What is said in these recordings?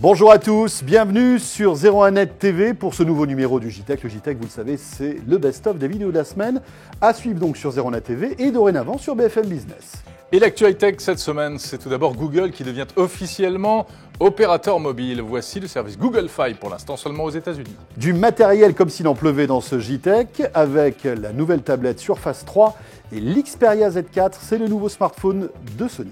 Bonjour à tous, bienvenue sur 01net TV pour ce nouveau numéro du JTech. Le JTech, vous le savez, c'est le best-of des vidéos de la semaine, à suivre donc sur 01net TV et dorénavant sur BFM Business. Et l'actualité cette semaine, c'est tout d'abord Google qui devient officiellement opérateur mobile. Voici le service Google Fi, pour l'instant seulement aux États-Unis. Du matériel comme s'il en pleuvait dans ce JTech, avec la nouvelle tablette Surface 3 et l'Xperia Z4, c'est le nouveau smartphone de Sony.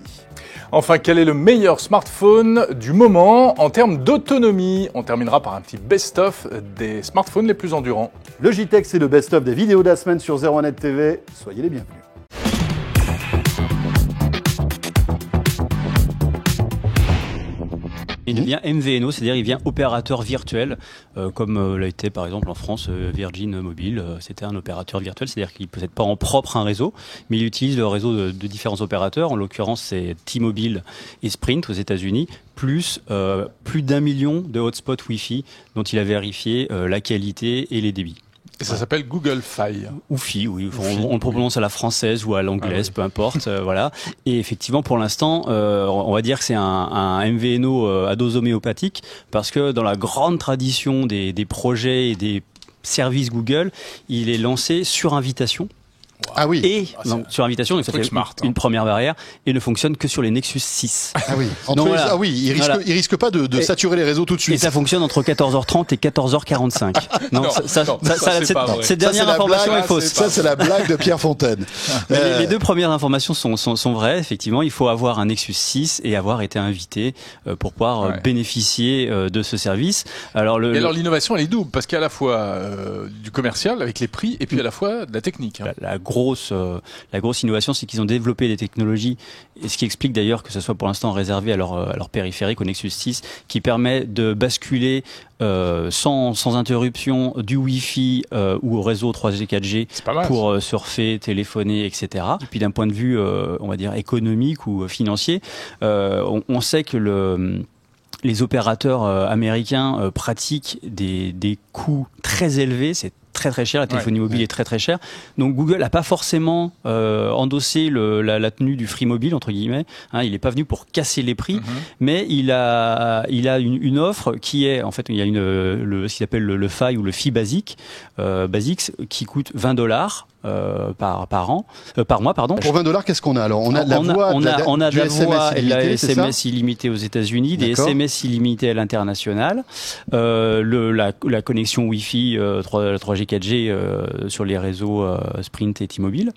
Enfin, quel est le meilleur smartphone du moment en termes d'autonomie? On terminera par un petit best-of des smartphones les plus endurants. Le JTech, c'est le best-of des vidéos de la semaine sur 01net TV. Soyez les bienvenus. Il devient MVNO, c'est-à-dire il devient opérateur virtuel, comme l'a été par exemple en France Virgin Mobile. C'était un opérateur virtuel, c'est-à-dire qu'il ne possède pas en propre un réseau, mais il utilise le réseau de différents opérateurs. En l'occurrence, c'est T-Mobile et Sprint aux États-Unis, plus plus d'1 million de hotspots Wi-Fi dont il a vérifié la qualité et les débits. Et ça s'appelle Google Fi. Ou Fi, oui. On le prononce à la française ou à l'anglaise, peu importe. Voilà. Et effectivement, pour l'instant, on va dire que c'est un MVNO à dose homéopathique, parce que dans la grande tradition des projets et des services Google, il est lancé sur invitation. Ah oui. Et sur invitation, donc ça fait une première barrière, et ne fonctionne que sur les Nexus 6. Ah oui. Voilà. Ah oui, il risque pas de saturer les réseaux tout de suite. Et ça fonctionne entre 14h30 et 14h45. Cette dernière information est fausse. Ça, c'est la blague de Pierre Fontaine. Les deux premières informations sont vraies. Effectivement, il faut avoir un Nexus 6 et avoir été invité pour pouvoir bénéficier de ce service. Alors l'innovation, elle est double, parce qu'il y a à la fois du commercial avec les prix, et puis à la fois de la technique. La grosse innovation, c'est qu'ils ont développé des technologies, et ce qui explique d'ailleurs que ce soit pour l'instant réservé à leur périphérique, au Nexus 6, qui permet de basculer sans interruption du Wi-Fi ou au réseau 3G, 4G pour surfer, téléphoner, etc. Et puis d'un point de vue, on va dire, économique ou financier, on sait que les opérateurs américains pratiquent des coûts très élevés. C'est très très cher, la téléphonie mobile est très très chère. Donc Google n'a pas forcément endossé la tenue du free mobile, entre guillemets. Il n'est pas venu pour casser les prix, mais il a une offre qui est, en fait, il y a ce qu'il appelle le Fi ou le Fi Basics, qui coûte $20 par mois, pardon. Pour $20, qu'est-ce qu'on a alors? On a de la voix, on a de la voix et de la SMS illimitée illimitée aux États-Unis, des SMS illimités à l'international, la connexion Wi-Fi 3G, 4G sur les réseaux Sprint et T-Mobile.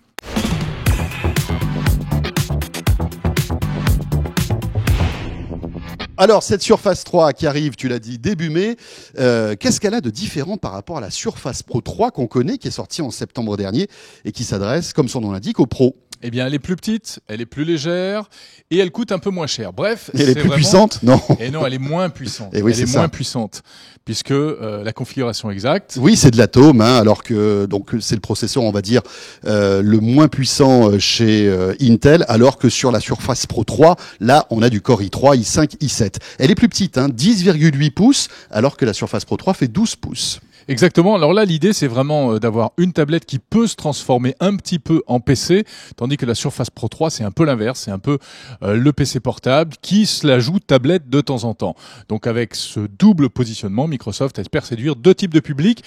Alors, cette Surface 3 qui arrive, tu l'as dit, début mai, qu'est-ce qu'elle a de différent par rapport à la Surface Pro 3 qu'on connaît, qui est sortie en septembre dernier et qui s'adresse, comme son nom l'indique, aux pros? Eh bien, elle est plus petite, elle est plus légère et elle coûte un peu moins cher. Bref, elle est plus puissante? Non. Et non, elle est moins puissante. Et oui, elle est moins puissante puisque la configuration exacte. Oui, c'est de l'atome, alors que donc c'est le processeur, on va dire, le moins puissant chez Intel, alors que sur la Surface Pro 3, là, on a du Core i3, i5, i7. Elle est plus petite, 10,8 pouces, alors que la Surface Pro 3 fait 12 pouces. Exactement. Alors là, l'idée, c'est vraiment d'avoir une tablette qui peut se transformer un petit peu en PC, tandis que la Surface Pro 3, c'est un peu l'inverse. C'est un peu le PC portable qui se la joue tablette de temps en temps. Donc avec ce double positionnement, Microsoft espère séduire deux types de publics.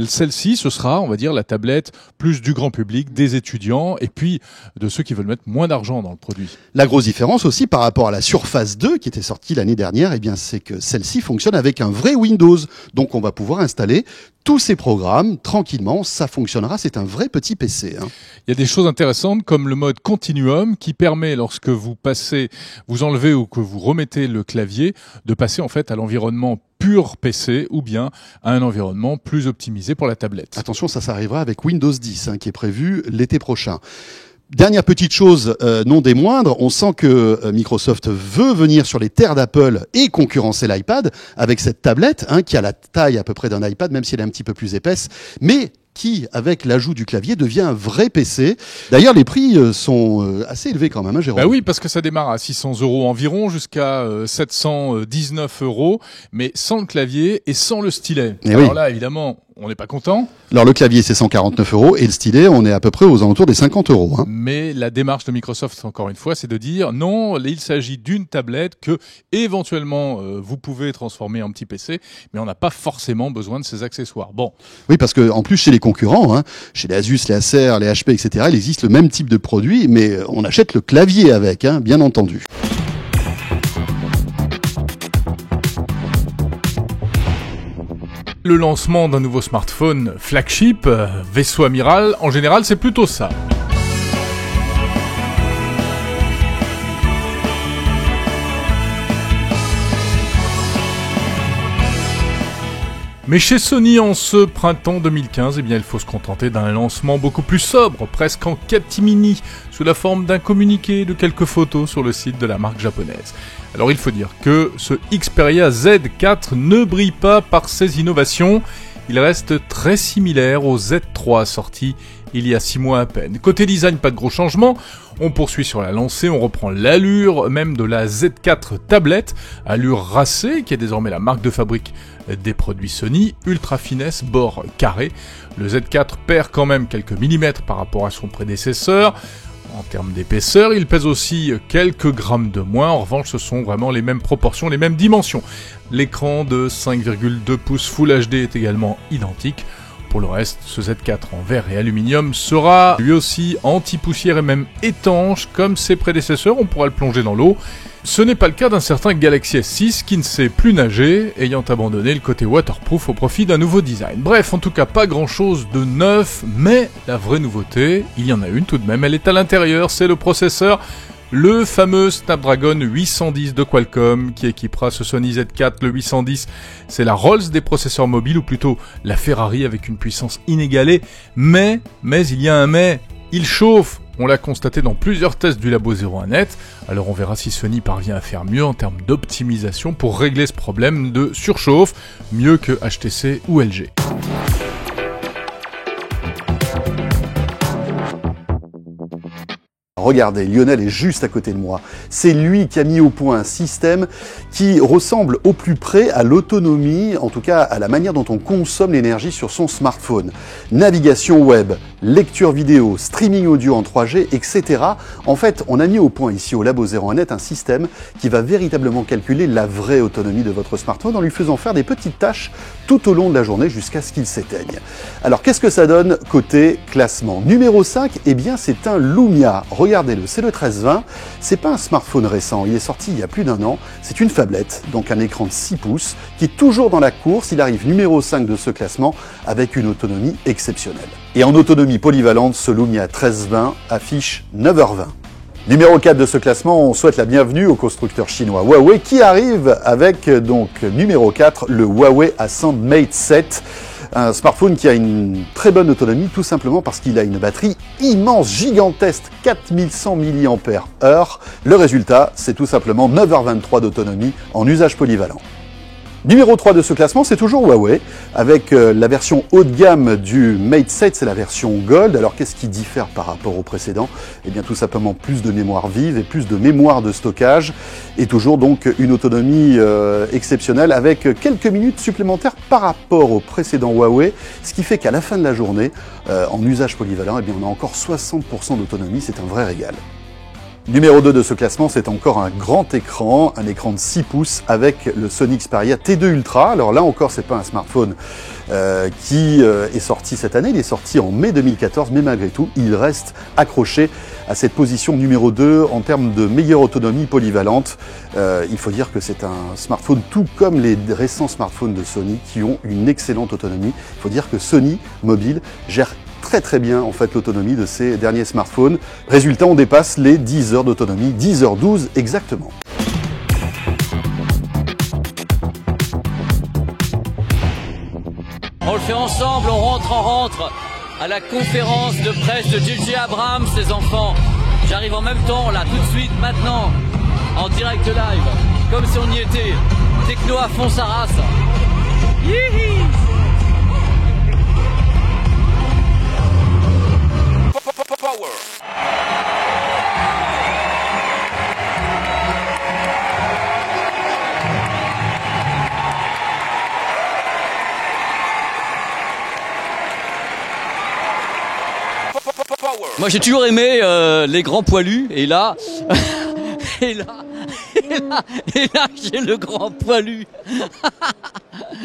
Celle-ci, ce sera, on va dire, la tablette plus du grand public, des étudiants, et puis de ceux qui veulent mettre moins d'argent dans le produit. La grosse différence aussi par rapport à la Surface 2 qui était sortie l'année dernière, eh bien, c'est que celle-ci fonctionne avec un vrai Windows. Donc on va pouvoir installer tous ces programmes tranquillement, ça fonctionnera, c'est un vrai petit PC. Il y a des choses intéressantes comme le mode Continuum qui permet, lorsque vous enlevez ou que vous remettez le clavier, de passer en fait à l'environnement pur PC ou bien à un environnement plus optimisé pour la tablette. Attention, ça arrivera avec Windows 10 qui est prévu l'été prochain. Dernière petite chose, non des moindres, on sent que Microsoft veut venir sur les terres d'Apple et concurrencer l'iPad avec cette tablette qui a la taille à peu près d'un iPad, même si elle est un petit peu plus épaisse, mais qui, avec l'ajout du clavier, devient un vrai PC. D'ailleurs, les prix sont assez élevés quand même, Jérôme. Bah oui, parce que ça démarre à 600 € environ jusqu'à 719 €, mais sans le clavier et sans le stylet. Et alors là, évidemment, on n'est pas content. Alors le clavier c'est 149 € et le stylet on est à peu près aux alentours des 50 €. Hein. Mais la démarche de Microsoft, encore une fois, c'est de dire non, il s'agit d'une tablette que éventuellement vous pouvez transformer en petit PC, mais on n'a pas forcément besoin de ces accessoires. Bon. Oui, parce que en plus chez les concurrents, hein, chez les Asus, les Acer, les HP, etc., il existe le même type de produit, mais on achète le clavier avec, hein, bien entendu. Le lancement d'un nouveau smartphone flagship, vaisseau amiral, en général, c'est plutôt ça. Mais chez Sony, en ce printemps 2015, eh bien, il faut se contenter d'un lancement beaucoup plus sobre, presque en catimini, sous la forme d'un communiqué de quelques photos sur le site de la marque japonaise. Alors il faut dire que ce Xperia Z4 ne brille pas par ses innovations, il reste très similaire au Z3 sorti il y a 6 mois à peine. Côté design, pas de gros changements, on poursuit sur la lancée, on reprend l'allure même de la Z4 tablette, allure racée qui est désormais la marque de fabrique des produits Sony, ultra finesse, bord carré. Le Z4 perd quand même quelques millimètres par rapport à son prédécesseur. En termes d'épaisseur, il pèse aussi quelques grammes de moins. En revanche, ce sont vraiment les mêmes proportions, les mêmes dimensions. L'écran de 5,2 pouces Full HD est également identique. Pour le reste, ce Z4 en verre et aluminium sera lui aussi anti-poussière et même étanche comme ses prédécesseurs, on pourra le plonger dans l'eau. Ce n'est pas le cas d'un certain Galaxy S6 qui ne sait plus nager, ayant abandonné le côté waterproof au profit d'un nouveau design. Bref, en tout cas pas grand chose de neuf, mais la vraie nouveauté, il y en a une tout de même, elle est à l'intérieur, c'est le processeur. Le fameux Snapdragon 810 de Qualcomm qui équipera ce Sony Z4, le 810, c'est la Rolls des processeurs mobiles, ou plutôt la Ferrari avec une puissance inégalée, mais il y a un mais, il chauffe, on l'a constaté dans plusieurs tests du Labo 01net, alors on verra si Sony parvient à faire mieux en termes d'optimisation pour régler ce problème de surchauffe, mieux que HTC ou LG. Regardez, Lionel est juste à côté de moi. C'est lui qui a mis au point un système qui ressemble au plus près à l'autonomie, en tout cas à la manière dont on consomme l'énergie sur son smartphone. Navigation web, lecture vidéo, streaming audio en 3G, etc. En fait, on a mis au point ici au Labo 01net un système qui va véritablement calculer la vraie autonomie de votre smartphone en lui faisant faire des petites tâches tout au long de la journée jusqu'à ce qu'il s'éteigne. Alors qu'est-ce que ça donne côté classement? Numéro 5, eh bien c'est un Lumia. Regardez-le, c'est le 1320, c'est pas un smartphone récent, il est sorti il y a plus d'1 an, c'est une phablette, donc un écran de 6 pouces, qui est toujours dans la course, il arrive numéro 5 de ce classement, avec une autonomie exceptionnelle. Et en autonomie polyvalente, ce Lumia 1320 affiche 9h20. Numéro 4 de ce classement, on souhaite la bienvenue au constructeur chinois Huawei, qui arrive avec donc numéro 4, le Huawei Ascend Mate 7. Un smartphone qui a une très bonne autonomie, tout simplement parce qu'il a une batterie immense, gigantesque, 4100 mAh. Le résultat, c'est tout simplement 9h23 d'autonomie en usage polyvalent. Numéro 3 de ce classement, c'est toujours Huawei, avec la version haut de gamme du Mate 7, c'est la version Gold. Alors qu'est-ce qui diffère par rapport au précédent? Eh bien tout simplement plus de mémoire vive et plus de mémoire de stockage, et toujours donc une autonomie exceptionnelle avec quelques minutes supplémentaires par rapport au précédent Huawei, ce qui fait qu'à la fin de la journée, en usage polyvalent, eh bien on a encore 60% d'autonomie, c'est un vrai régal. Numéro 2 de ce classement, c'est encore un grand écran, un écran de 6 pouces avec le Sony Xperia T2 Ultra. Alors là encore, c'est pas un smartphone qui est sorti cette année, il est sorti en mai 2014, mais malgré tout, il reste accroché à cette position numéro 2 en termes de meilleure autonomie polyvalente. Il faut dire que c'est un smartphone tout comme les récents smartphones de Sony qui ont une excellente autonomie. Il faut dire que Sony Mobile gère très bien en fait l'autonomie de ces derniers smartphones. Résultat, on dépasse les 10 heures d'autonomie, 10h12 exactement. On le fait ensemble, on rentre à la conférence de presse de JJ Abrams, ses enfants. J'arrive en même temps là, tout de suite, maintenant, en direct live, comme si on y était. Techno à fond sa race. Yihi! Moi j'ai toujours aimé les grands poilus et là et là j'ai le grand poilu.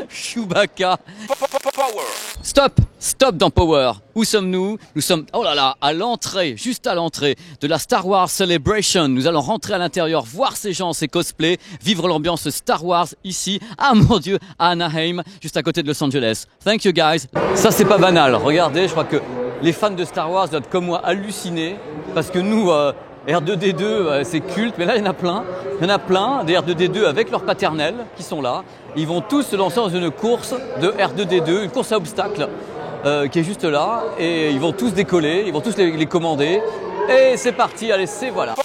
Chewbacca. Stop dans Power. Où sommes-nous? Nous sommes, oh là là, à l'entrée, juste à l'entrée de la Star Wars Celebration. Nous allons rentrer à l'intérieur, voir ces gens, ces cosplays, vivre l'ambiance Star Wars ici, ah mon Dieu, à Anaheim, juste à côté de Los Angeles. Thank you guys. Ça c'est pas banal. Regardez, je crois que les fans de Star Wars doivent comme moi halluciner parce que nous, R2D2 c'est culte, mais là il y en a plein. Il y en a plein des R2D2 avec leurs paternels qui sont là. Ils vont tous se lancer dans une course de R2D2, une course à obstacles qui est juste là. Et ils vont tous décoller, ils vont tous les commander. Et c'est parti, allez, c'est voilà.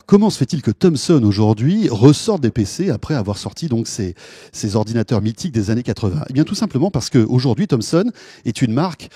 Comment se fait-il que Thomson aujourd'hui ressort des PC après avoir sorti donc ces ordinateurs mythiques des années 80? Eh bien tout simplement parce que aujourd'hui Thomson est une marque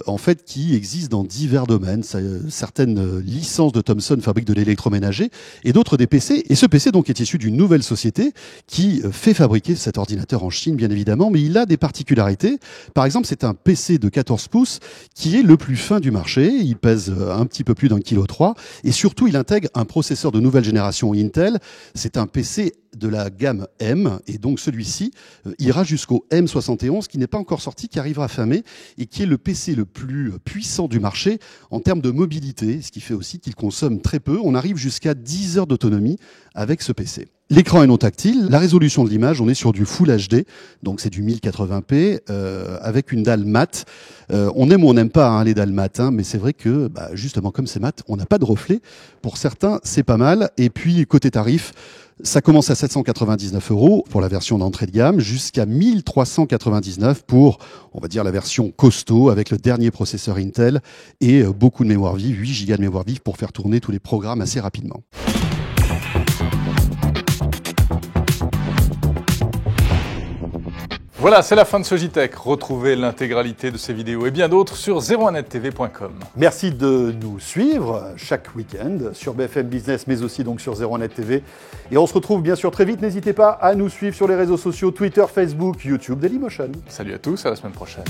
en fait qui existe dans divers domaines. Certaines licences de Thomson fabriquent de l'électroménager et d'autres des PC. Et ce PC donc est issu d'une nouvelle société qui fait fabriquer cet ordinateur en Chine bien évidemment, mais il a des particularités. Par exemple, c'est un PC de 14 pouces qui est le plus fin du marché. Il pèse un petit peu plus d'1,3 kg et surtout il intègre un processeur de nouvelle génération Intel. C'est un PC de la gamme M et donc celui-ci ira jusqu'au M71 qui n'est pas encore sorti, qui arrivera fin mai et qui est le PC le plus puissant du marché en termes de mobilité, ce qui fait aussi qu'il consomme très peu. On arrive jusqu'à 10 heures d'autonomie avec ce PC. L'écran est non tactile, la résolution de l'image, on est sur du Full HD, donc c'est du 1080p avec une dalle mat. On aime ou on n'aime pas les dalles mat, mais c'est vrai que justement comme c'est mat, on n'a pas de reflet. Pour certains, c'est pas mal. Et puis côté tarif, ça commence à 799 € pour la version d'entrée de gamme, jusqu'à 1399 pour, on va dire, la version costaud avec le dernier processeur Intel et beaucoup de mémoire vive, 8 Go de mémoire vive pour faire tourner tous les programmes assez rapidement. Voilà, c'est la fin de ce JTech. Retrouvez l'intégralité de ces vidéos et bien d'autres sur 01nettv.com. Merci de nous suivre chaque week-end sur BFM Business, mais aussi donc sur 01net TV. Et on se retrouve bien sûr très vite. N'hésitez pas à nous suivre sur les réseaux sociaux, Twitter, Facebook, YouTube, Dailymotion. Salut à tous, à la semaine prochaine.